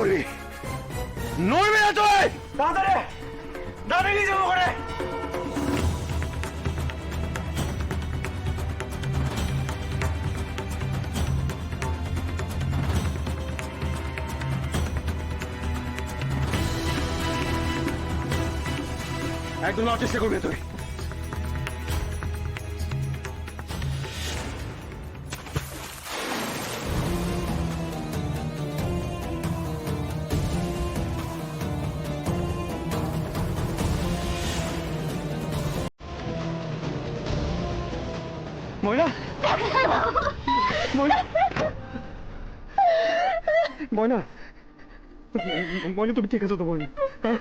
করবি? নড়বি না তুই! তাড়াতাড়ি দাঁড়িয়ে যাবো করে। একদম নড়ার চেষ্টা করবি তুই। ময়না, ময়না, ময়না, ময়না, তুমি ঠিক আছো তো? ময়না, হ্যাঁ,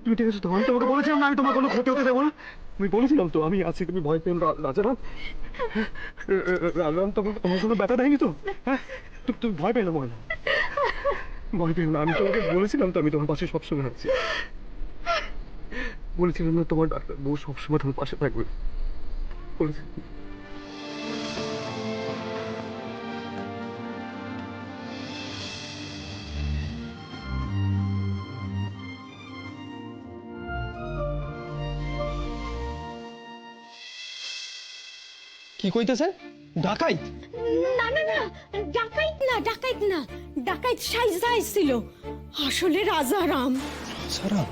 তুমি ঠিক আছো তো? আমি তোমাকে বলেছিলাম না আমি তোমার কোনো ক্ষতি হতে দেবো না। আমি বলেছিলাম তো আমি আছি, তুমি ভয় পেও না। রাজারাম, রাজারাম তোমার কোনো ব্যথা দেয়নি তো? হ্যাঁ, তুমি ভয় পেও না ময়না, ভয় পেও না। আমি তোমাকে বলেছিলাম তো আমি তোমার পাশে সবসময় আছি। বলেছিলাম না তোমার ডাক্তার বউ সবসময় তোমার পাশে থাকবে, বলেছি। কি কইতেছে? ডাকাইত? না না না, ডাকাইত না, ডাকাইত না, ডাকাইত সাইজা আইছিল, আসলে রাজারাম। সারা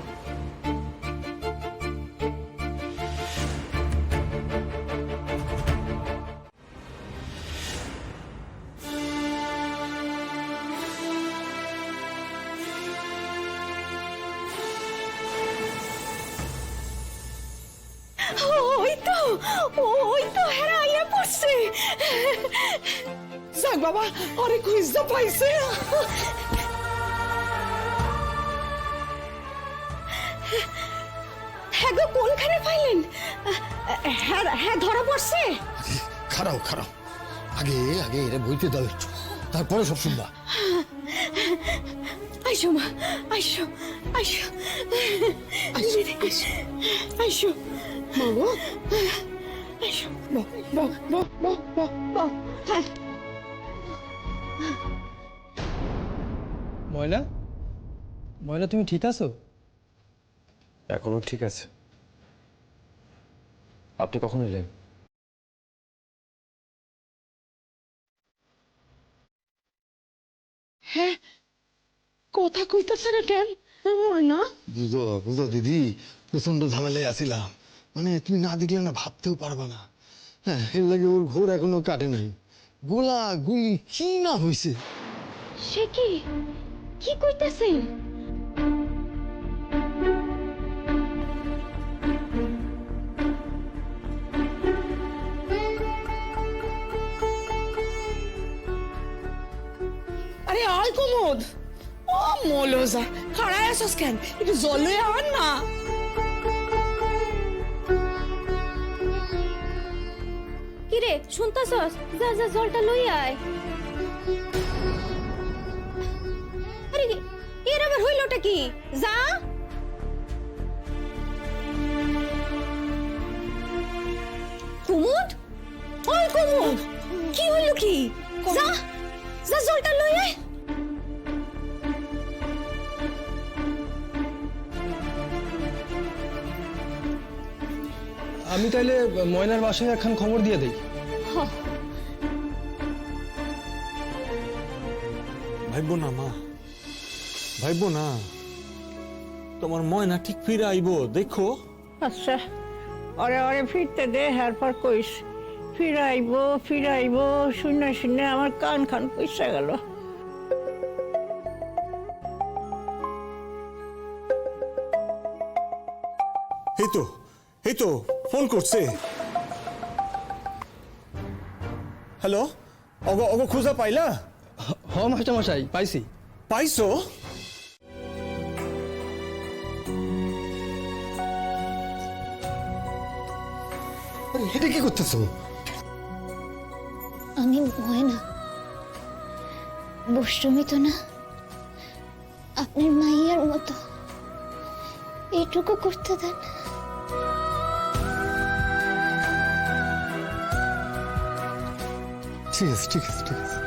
ওই তো, ওই তো হেরা আইয়া পড়ছে। যাক বাবা, আরে খুঁজতে পাইছে। হ্যাঁ গো, কোনখানে পাইলেন? হ্যাঁ হ্যাঁ, ধরা পড়ছে। খারাও খারাও, আগে আগে এরা বইতে দাও একটু, তারপরে সব শুনবা। আইসো মা, আইসো আইসো আইসো বাবু, আইসো। ময়না, ময়না তুমি ঠিক আছো? এখনো ঠিক আছে। আপনি কখন এলেন? হ্যাঁ, কথা কইতাছে না কেন ময়না? বুঝো বুঝো দিদি, প্রচন্ড ঝামেলায় আছিলাম, মানে তুমি না দেখলে না ভাবতেও পারবা না। হ্যাঁ, এর লাগে ওর ঘোর এখনো কাটে নাই, গোলা গুলি কি না হয়েছে। সে কি, কি কইতাছেন? আরে আয় কুমুদ, ও মলজা, খাড়ায় আসস কেন? একটু জল লয়ে আন না। কিরে শুনতাছস? যা যা জলটা লই আয়। আরে এর আবার হইলোটা কি? যা। কুমুদ, ওই কুমুদ, কি হইলো কি? যা যা জলটা লই আয়। আমি তাইলে ময়নার বাসায় একখান খবর দিয়ে দেই। ভাইবো না মা, ভাইবো না, তোমার ময়না ঠিক ফিরে আইবো, দেখো। আচ্ছা, ওরে ওরে ফিরতে দে, এরপর কইস ফিরাইবো ফিরাইবো, শুনে শুনে আমার কান খান পয়সা গেল। এই তো ফোন করছে। হ্যালো, অগো অগো খোঁজা পাইলা? হ মাস্টার মশাই, পাইছি। পাইছো? এটা কি করতেছো? আমি ময়না, বৈষ্ণবী তো না, আপনার মাইয়ার মতো, এইটুকু করতে দেন। ঠিক আছে ঠিক আছে ঠিক আছে।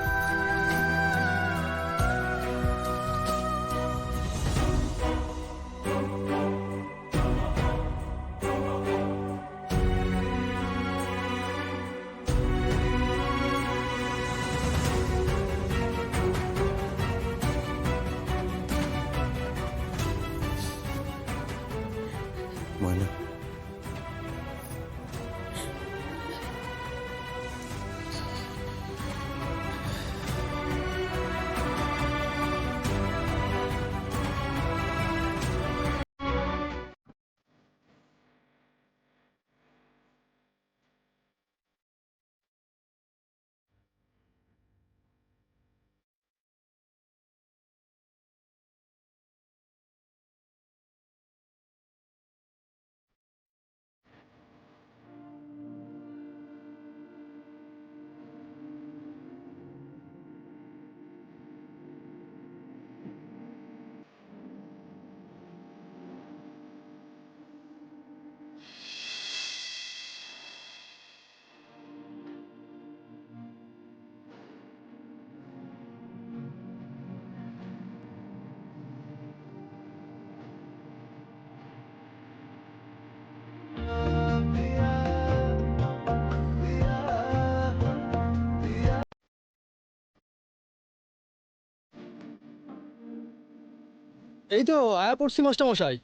এই তো আয়া পড়ছি মাস্টার মশাই,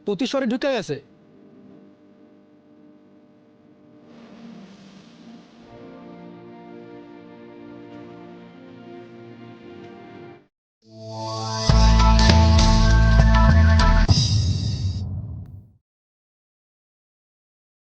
প্রতিস্বরে ঢুকে গেছে।